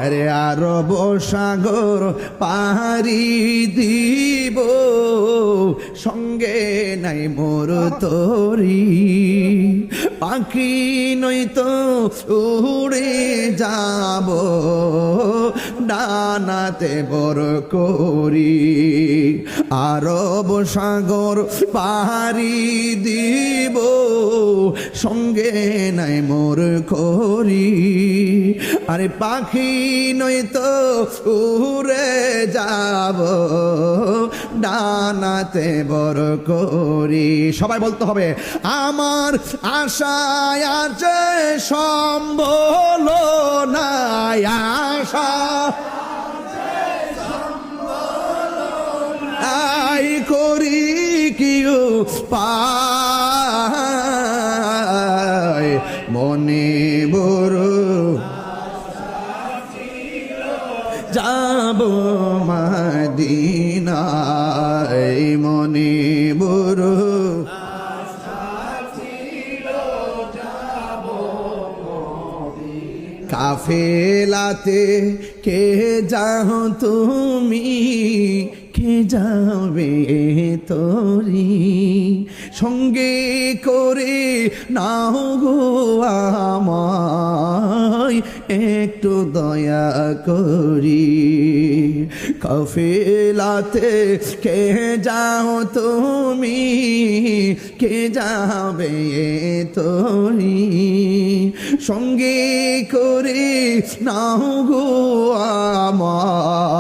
আরে আরব সাগর পাহাড়ি দিব, সঙ্গে নাই মোর তরি। পাখি নয়তো উড়ে যাব, ডানাতে বর করি। আরব সাগর পাহাড়ি দিব, সঙ্গে নাই মোর করি। আরে পাখি নয়তো উড়ে যাব, ডানাতে বর করি। সবাই বলতে হবে, আমার আশায় আছে সম্বল নাই, আশা আই করি কিউ পায় মনে বড় যাব মদিনায়, মনে বড় কাফেলাতে কে যাও তুমি, কে যাবে তোরি। সঙ্গে করে নাও গো আমায় একটু দয়া করি। কাফেলাতে কে যাও তুমি, কে যাবে তোরি। সঙ্গে করে নাও গো আমার।